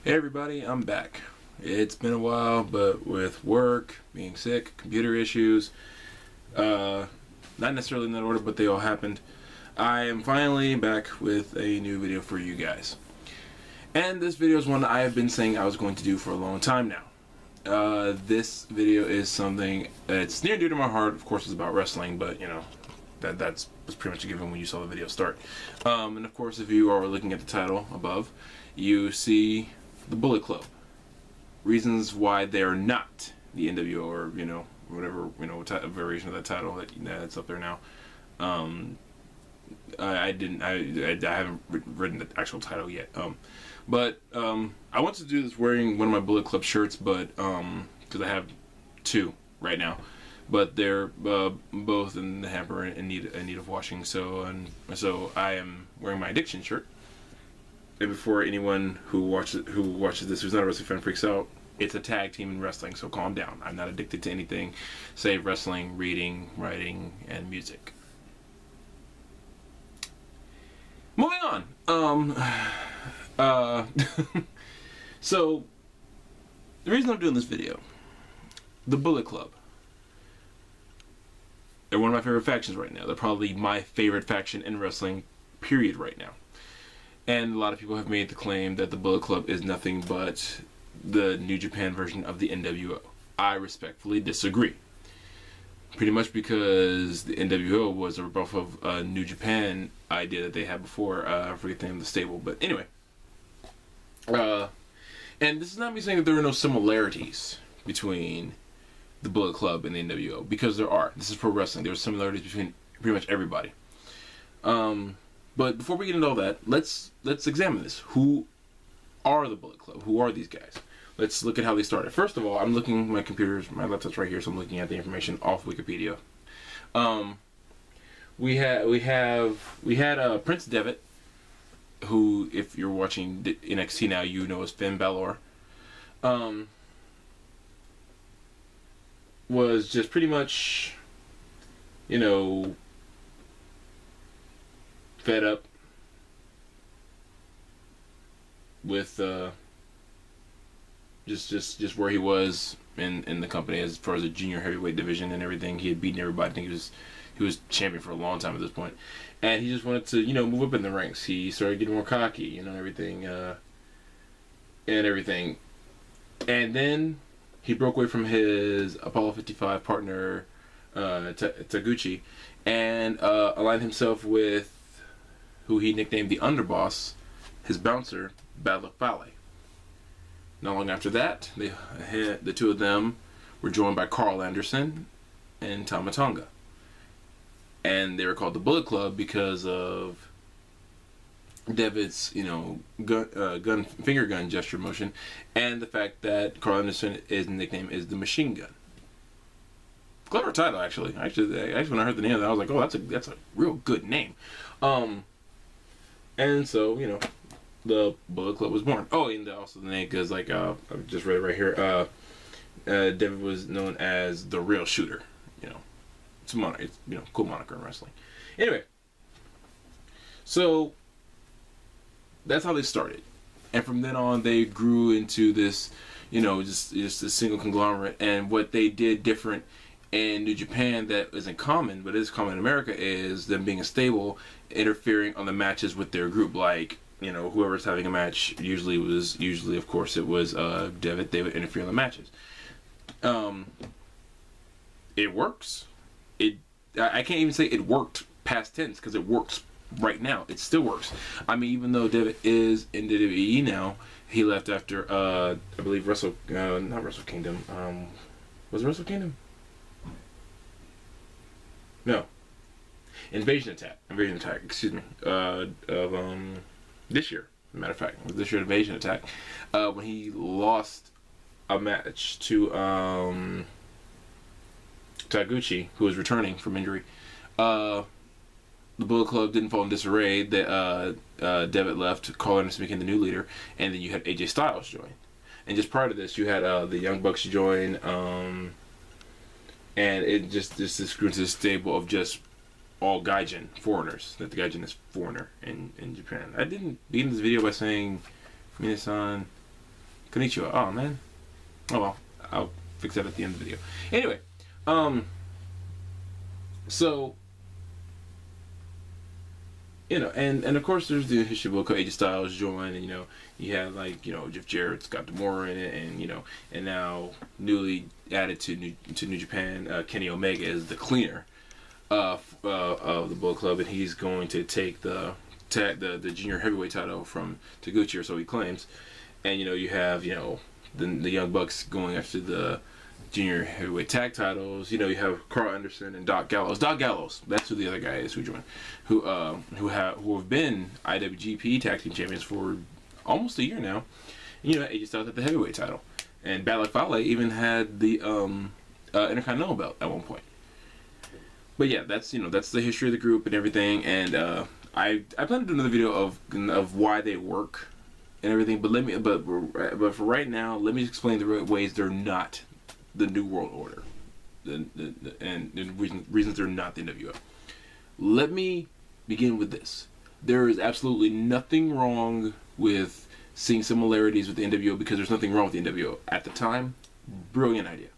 Hey everybody, I'm back. It's been a while, but with work, being sick, computer issues, not necessarily in that order, but they all happened. I am finally back with a new video for you guys. And this video is one that I have been saying I was going to do for a long time now. This video is something that's near and dear to my heart. Of course, it's about wrestling, but you know, that's pretty much a given when you saw the video start. And of course, if you are looking at the title above, you see the Bullet Club. Reasons why they are not the nWo, or whatever variation of that title that's up there now. I haven't written the actual title yet. But I want to do this wearing one of my Bullet Club shirts, but because I have two right now, but they're both in the hamper and need of washing. So I am wearing my Addiction shirt. And before anyone who watches this who's not a wrestling fan freaks out, it's a tag team in wrestling, so calm down. I'm not addicted to anything save wrestling, reading, writing, and music. Moving on. So the reason I'm doing this video, the Bullet Club, they're one of my favorite factions right now. They're probably my favorite faction in wrestling, period, right now. And a lot of people have made the claim that the Bullet Club is nothing but the New Japan version of the nWo. I respectfully disagree. Pretty much because the nWo was a ripoff of a New Japan idea that they had before. I forget the name of the stable, but anyway. And this is not me saying that there are no similarities between the Bullet Club and the nWo, because there are. This is pro wrestling. There are similarities between pretty much everybody. But before we get into all that, let's examine this. Who are the Bullet Club? Who are these guys? Let's look at how they started. First of all, I'm looking, my laptop's right here, so I'm looking at the information off Wikipedia. We had Prince Devitt, who, if you're watching NXT now, you know as Finn Balor. Was just pretty much, fed up with just where he was in the company as far as the junior heavyweight division and everything. He had beaten everybody. I think he was champion for a long time at this point, and he just wanted to move up in the ranks. He started getting more cocky, everything, and then he broke away from his Apollo 55 partner Taguchi and aligned himself with who he nicknamed the Underboss, his bouncer, Bad Luck Fale. Not long after that, the two of them were joined by Carl Anderson and Tama Tonga. And they were called the Bullet Club because of Devitt's, finger gun gesture motion, and the fact that Carl Anderson, his nickname is the Machine Gun. Clever title, actually. Actually, when I heard the name of that, I was like, oh, that's a real good name. And so, the Bullet Club was born. Oh, and also the name, because, I just read it right here, Devitt was known as the Real Shooter. It's a moniker. It's, cool moniker in wrestling. Anyway, so that's how they started. And from then on, they grew into this, just a single conglomerate. And what they did different in New Japan that isn't common, but is common in America, is them being a stable, interfering on the matches with their group. Like, whoever's having a match, usually, of course, it was Devitt. They would interfere in the matches. It works. I can't even say it worked past tense, because it works right now. It still works. I mean, even though Devitt is in WWE now, he left after I believe not Wrestle Kingdom. Was it Wrestle Kingdom? No. Invasion Attack. Excuse me. This year, as a matter of fact, it was this year Invasion Attack, when he lost a match to Taguchi, who was returning from injury. The Bullet Club didn't fall in disarray. Devitt left, Carl Anderson became the new leader, and then you had AJ Styles join. And just prior to this, you had the Young Bucks join, and it just grew into this stable of just all Gaijin, foreigners. That the Gaijin is foreigner in Japan. I didn't begin this video by saying Minasan Konnichiwa. Oh man. Oh well, I'll fix that at the end of the video. Anyway, so you know, and of course there's the history of AJ Styles joined, and you know, you had like, you know, Jeff Jarrett, Scott D'Amore in it, and you know, and now newly added to New Japan, Kenny Omega is the cleaner of the Bullet Club, and he's going to take the junior heavyweight title from Taguchi, or so he claims. And you know, you have, you know, the Young Bucks going after the junior heavyweight tag titles. You know, you have Carl Anderson and Doc Gallows. Doc Gallows, that's who the other guy is who joined, who have been IWGP tag team champions for almost a year now. And, you know, AJ Styles had the heavyweight title, and Balor Fale even had the Intercontinental belt at one point. But yeah, that's, you know, that's the history of the group and everything. And I plan to do another video of why they work and everything. But for right now, let me explain the ways they're not the New World Order, and reasons they're not the nWo. Let me begin with this. There is absolutely nothing wrong with seeing similarities with the nWo, because there's nothing wrong with the nWo. At the time, brilliant idea.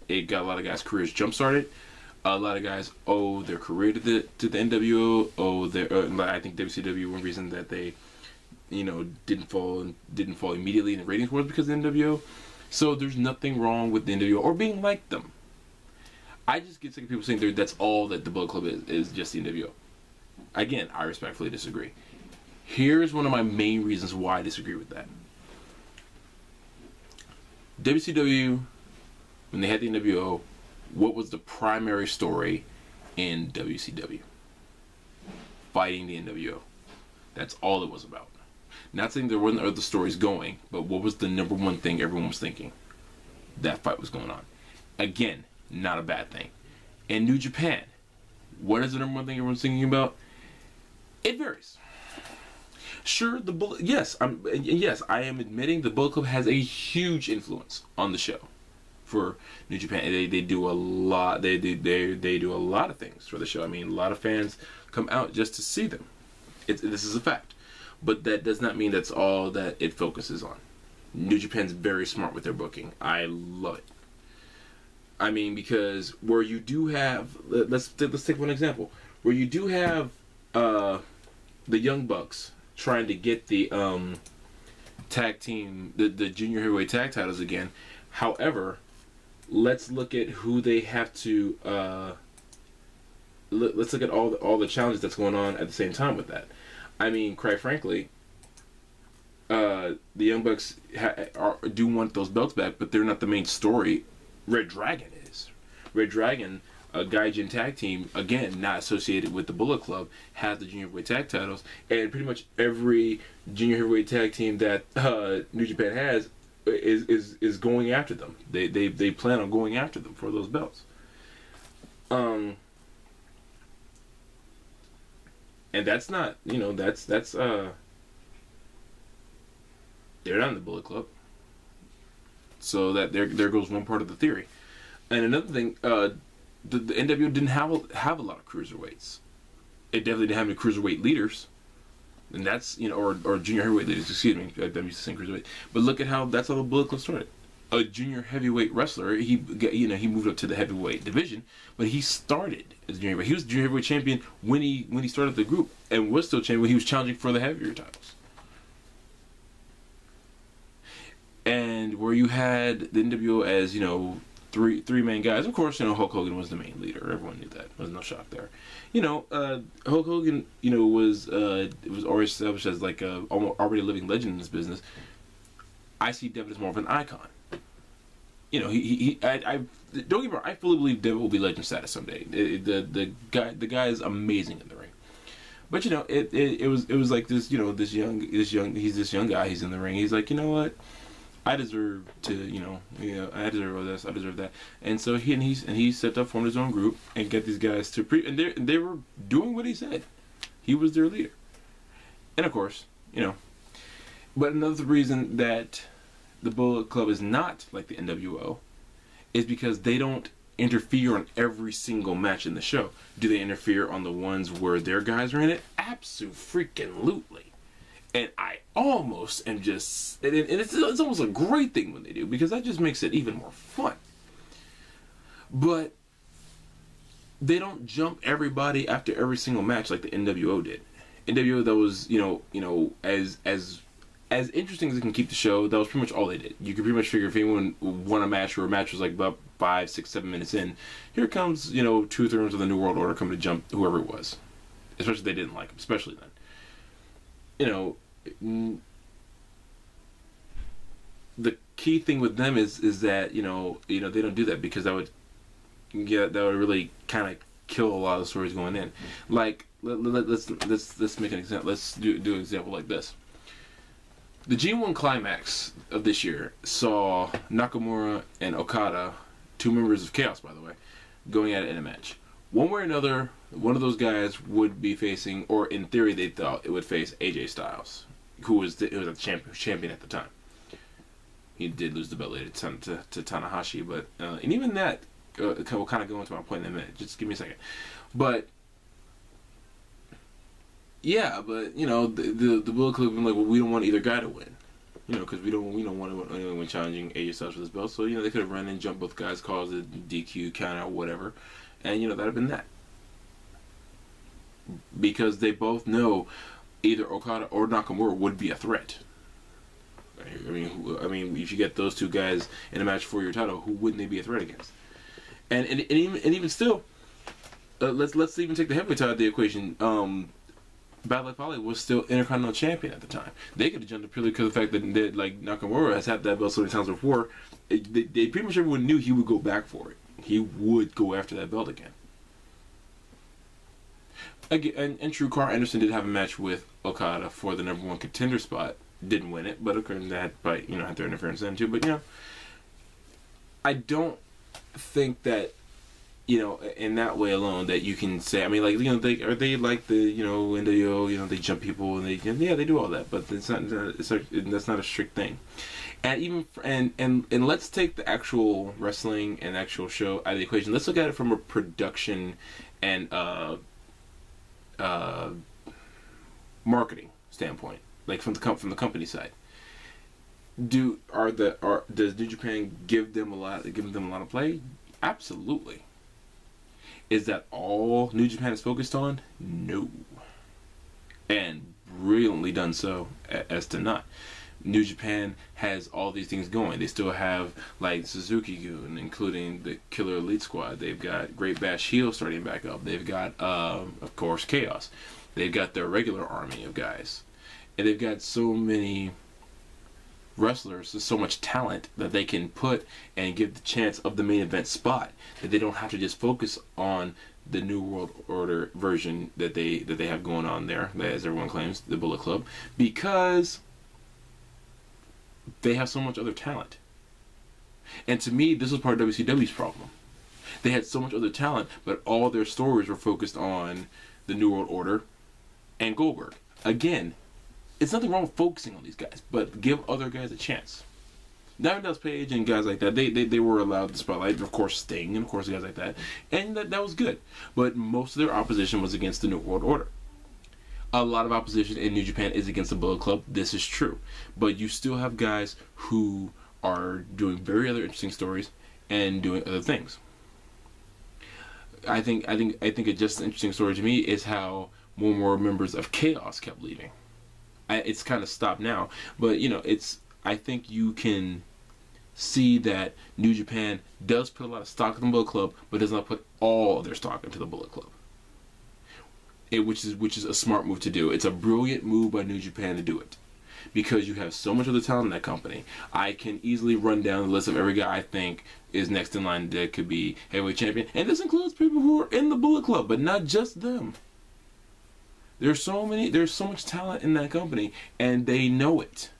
It got a lot of guys' careers jump-started. A lot of guys owe their career to the nWo. I think WCW, one reason that they, you know, didn't fall immediately in the ratings wars because of the nWo. So there's nothing wrong with the nWo or being like them. I just get sick of people saying that's all that the Bullet Club is just the nWo. Again, I respectfully disagree. Here's one of my main reasons why I disagree with that. WCW, when they had the nWo, what was the primary story in WCW? Fighting the nWo. That's all it was about. Not saying there weren't other stories going, but what was the number one thing everyone was thinking? That fight was going on. Again, not a bad thing. In New Japan, what is the number one thing everyone's thinking about? It varies. Sure, yes, I am admitting the Bullet Club has a huge influence on the show for New Japan. They do a lot. They do a lot of things for the show. I mean, a lot of fans come out just to see them. This is a fact. But that does not mean that's all that it focuses on. New Japan's very smart with their booking. I love it. I mean, because where you do have, let's take one example, where you do have the Young Bucks trying to get the tag team, the junior heavyweight tag titles again. However, let's look at who they have to. Let's look at all the challenges that's going on at the same time with that. I mean, quite frankly, the Young Bucks do want those belts back, but they're not the main story. Red Dragon is. Red Dragon, a Gaijin tag team, again, not associated with the Bullet Club, has the junior heavyweight tag titles, and pretty much every junior heavyweight tag team that New Japan has is going after them. They plan on going after them for those belts. And that's not, you know, that's they're not in the Bullet Club. So that there goes one part of the theory. And another thing, the nWo didn't have a lot of cruiserweights. It definitely didn't have any cruiserweight leaders. And that's, you know, or junior heavyweight leaders, excuse me. I'm used to saying cruiserweight. But look at that's how the Bullet Club started. A junior heavyweight wrestler, he moved up to the heavyweight division, but he started as a junior heavyweight. He was junior heavyweight champion when he started the group, and was still champion when he was challenging for the heavier titles. And where you had the nWo as, you know, three main guys. Of course, you know, Hulk Hogan was the main leader. Everyone knew that. There was no shock there. You know, Hulk Hogan, you know, was already established as like already a living legend in this business. I see Devitt as more of an icon. You know, I don't get me wrong, I fully believe Devitt will be legend status someday. The guy is amazing in the ring. But you know, it was like this, you know, he's this young guy, he's in the ring. He's like, you know what? I deserve to, you know, I deserve this, I deserve that. And so he stepped up, formed his own group, and get these guys to and they were doing what he said. He was their leader. And of course, you know, but another reason that the Bullet Club is not like the nWo is because they don't interfere on every single match in the show. Do they interfere on the ones where their guys are in it? Absolutely. And I almost am just, and it's almost a great thing when they do, because that just makes it even more fun. But they don't jump everybody after every single match like the nWo did. nWo, that was, as interesting as it can keep the show, that was pretty much all they did. You could pretty much figure if anyone won a match, or a match was like about 5, 6, 7 minutes in, here comes, 2/3 of the New World Order coming to jump whoever it was. Especially if they didn't like him, especially then. The key thing with them is that they don't do that, because that would really kind of kill a lot of the stories going in. Like let's make an example. Let's do an example like this. The G1 climax of this year saw Nakamura and Okada, 2 members of Chaos, by the way, going at it in a match. One way or another, one of those guys would be facing, or in theory they thought it would face, AJ Styles, who was the champion at the time. He did lose the belt later to Tanahashi, but and even that will kind of go into my point in a minute. Just give me a second. But yeah, but the Bullet Club been like, well, we don't want either guy to win, because we don't want anyone challenging AJ Styles for this belt. So they could have run and jumped both guys, caused a DQ, count out, whatever, and that'd have been that. Because they both know either Okada or Nakamura would be a threat. I mean, if you get those 2 guys in a match for your title, who wouldn't they be a threat against? And even still, let's even take the heavyweight title out of the equation. Bad Luck Fale was still Intercontinental Champion at the time. They could have jumped up purely because of the fact that like Nakamura has had that belt so many times before. They pretty much everyone knew he would go back for it. He would go after that belt again. And true, Carl Anderson did have a match with Okada for the #1 contender spot. Didn't win it, but of course that had their interference then too. But I don't think that in that way alone that you can say. I mean, like they like the nWo, they jump people and they do all that, but that's not a strict thing. And even and let's take the actual wrestling and actual show out of the equation. Let's look at it from a production and marketing standpoint, like from the company side. Does New Japan give them a lot of play? Absolutely. Is that all New Japan is focused on? No. And brilliantly done so as to not. New Japan has all these things going. They still have like Suzuki-gun, including the Killer Elite Squad. They've got Great Bash Heel starting back up. They've got, of course, Chaos. They've got their regular army of guys. And they've got so many wrestlers, there's so much talent that they can put and give the chance of the main event spot, that they don't have to just focus on the New World Order version that they have going on there, as everyone claims, the Bullet Club, because they have so much other talent. And to me, this was part of WCW's problem. They had so much other talent, but all their stories were focused on the New World Order and Goldberg. Again, it's nothing wrong with focusing on these guys, but give other guys a chance. Diamond Dallas Page and guys like that, they were allowed the spotlight. Of course, Sting, and of course guys like that, and that was good. But most of their opposition was against the New World Order. A lot of opposition in New Japan is against the Bullet Club. This is true, but you still have guys who are doing very other interesting stories and doing other things. I think a just interesting story to me is how more members of Chaos kept leaving. It's kind of stopped now, but I think you can see that New Japan does put a lot of stock in the Bullet Club, but does not put all of their stock into the Bullet Club. Which is a smart move to do. It's a brilliant move by New Japan to do it, because you have so much other talent in that company. I can easily run down the list of every guy I think is next in line that could be heavyweight champion, and this includes people who are in the Bullet Club, but not just them. There's so much talent in that company, and they know it.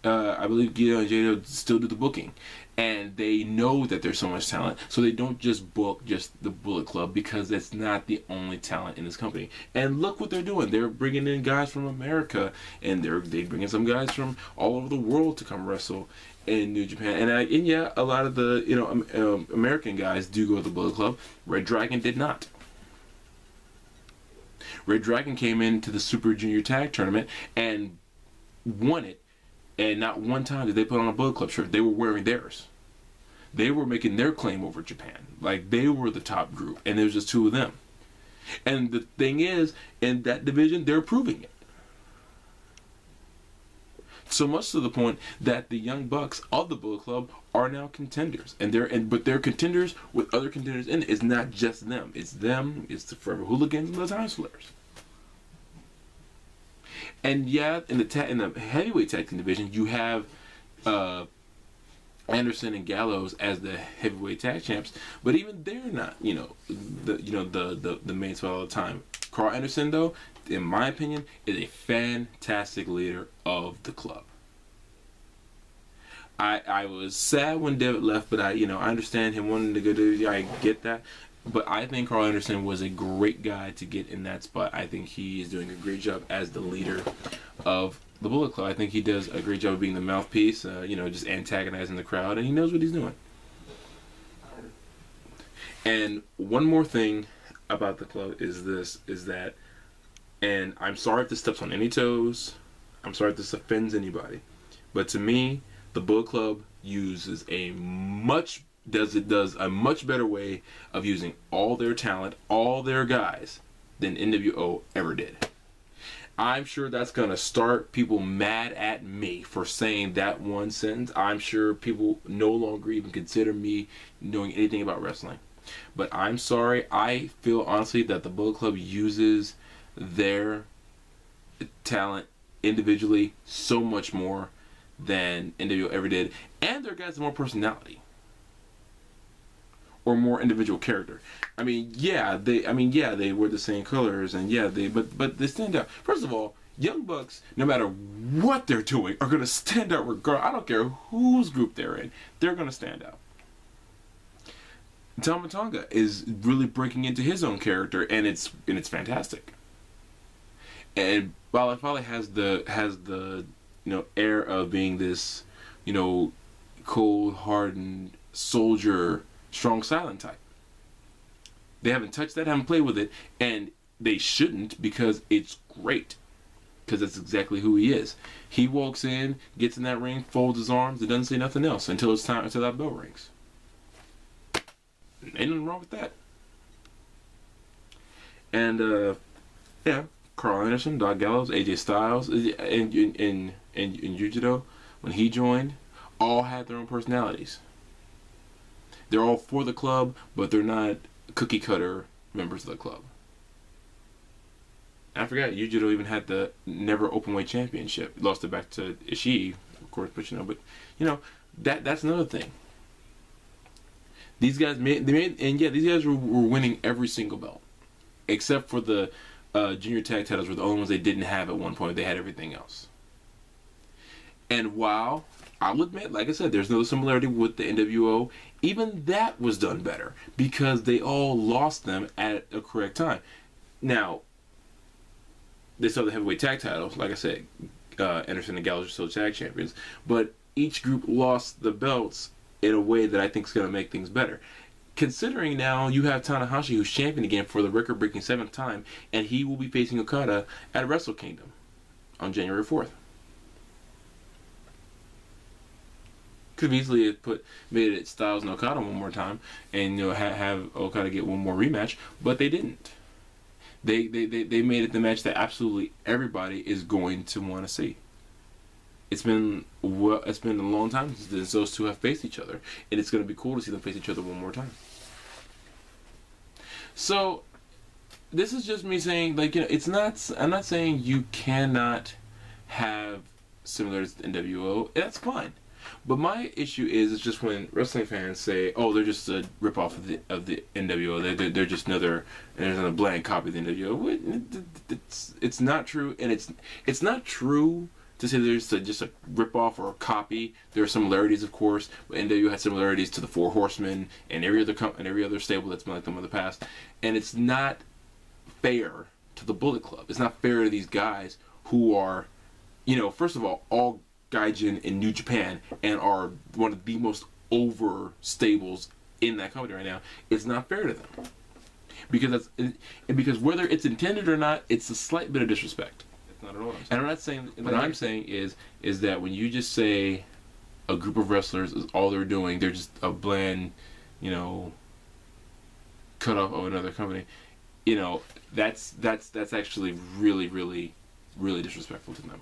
I believe Guido and Jado still do the booking, and they know that there's so much talent, so they don't just book just the Bullet Club, because that's not the only talent in this company. And look what they're doing. They're bringing in guys from America, and they bring in some guys from all over the world to come wrestle in New Japan. And yeah, a lot of the American guys do go to the Bullet Club. Red Dragon did not. Red Dragon came into the Super Junior Tag Tournament and won it, and not one time did they put on a Bullet Club shirt. They were wearing theirs. They were making their claim over Japan. Like, they were the top group, and there was just two of them. And the thing is, in that division, they're proving it. So much to the point that the Young Bucks of the Bullet Club are now contenders, but they're contenders with other contenders in it. It's not just them. It's them. It's the Forever Hooligans and the Time Slayers. And yeah, in the heavyweight tag team division, you have Anderson and Gallows as the heavyweight tag champs, but even they're not, the main spot all the time. Carl Anderson, though, in my opinion, is a fantastic leader of the club. I was sad when Devitt left, but I understand him wanting to go to. I get that, but I think Carl Anderson was a great guy to get in that spot. I think he is doing a great job as the leader of the Bullet Club. I think he does a great job of being the mouthpiece, just antagonizing the crowd, and he knows what he's doing. And one more thing about the club is that, and I'm sorry if this steps on any toes, I'm sorry if this offends anybody, but to me, the Bullet Club uses does a much better way of using all their talent, all their guys, than nWo ever did. I'm sure that's going to start people mad at me for saying that one sentence. I'm sure people no longer even consider me knowing anything about wrestling. But I'm sorry, I feel honestly that the Bullet Club uses their talent individually so much more than nWo ever did. And their guys have more personality. Or more individual character. I mean, they wear the same colors, and but they stand out. First of all, Young Bucks, no matter what they're doing, are gonna stand out regardless. I don't care whose group they're in, they're gonna stand out. Tama Tonga is really breaking into his own character, and it's fantastic. And Bala Fale has the air of being this cold hardened soldier, strong silent type. They haven't touched that, haven't played with it, and they shouldn't, because it's great. Because that's exactly who he is. He walks in, gets in that ring, folds his arms, and doesn't say nothing else until that bell rings. Ain't nothing wrong with that. And Carl Anderson, Doc Gallows, AJ Styles, and Yujiro, when he joined, all had their own personalities. They're all for the club, but they're not cookie cutter members of the club. I forgot Yujiro even had the never openweight championship. Lost it back to Ishii, of course, but that's another thing. These guys these guys were winning every single belt, except for the junior tag titles were the only ones they didn't have at one point. They had everything else. And while I'll admit, like I said, there's no similarity with the nWo, even that was done better because they all lost them at a correct time. Now, they still have the heavyweight tag titles. Like I said, Anderson and Gallows are still tag champions. But each group lost the belts in a way that I think is going to make things better. Considering now you have Tanahashi, who's champion again for the record-breaking 7th time, and he will be facing Okada at Wrestle Kingdom on January 4th. Could have easily made it Styles and Okada one more time, and have Okada get one more rematch, but they didn't. They made it the match that absolutely everybody is going to want to see. It's been a long time since those two have faced each other, and it's going to be cool to see them face each other one more time. So, this is just me saying, it's not. I'm not saying you cannot have similarities to nWo. That's fine. But my issue is just when wrestling fans say, "Oh, they're just a ripoff of the nWo. They're just another blank copy of the nWo." It's not true, and it's not true to say there's just a ripoff or a copy. There are similarities, of course, but nWo had similarities to the Four Horsemen and every other stable that's been like them in the past. And it's not fair to the Bullet Club. It's not fair to these guys who are, first of all Gaijin in New Japan and are one of the most over stables in that company right now. It's not fair to them. because because whether it's intended or not, it's a slight bit of disrespect. It's not at all. And I'm not saying, what I'm saying is that when you just say a group of wrestlers is all they're doing, they're just a bland, you know, cut off of another company, you know, that's actually really, really, really disrespectful to them.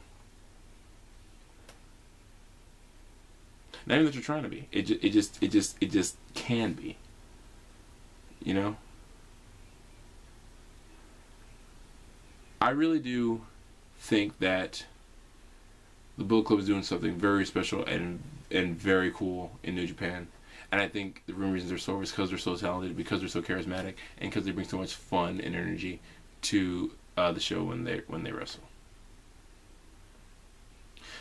Not even that you're trying to be. It just can be. You know? I really do think that the Bullet Club is doing something very special and very cool in New Japan. And I think the real reasons they're so over is because they're so talented, because they're so charismatic, and because they bring so much fun and energy to the show when they wrestle.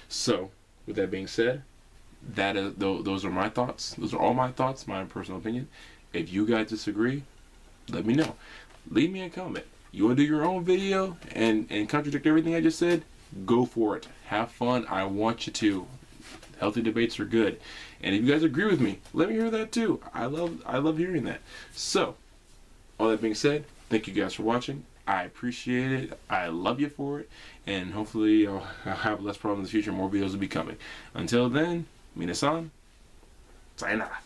So, with that being said, those are my thoughts. Those are all my thoughts, my personal opinion. If you guys disagree, let me know. Leave me a comment. You want to do your own video and contradict everything I just said? Go for it. Have fun. I want you to. Healthy debates are good. And if you guys agree with me, let me hear that too. I love hearing that. So, all that being said, thank you guys for watching. I appreciate it. I love you for it. And hopefully I'll have less problems in the future. More videos will be coming. Until then, minasan, sayonara.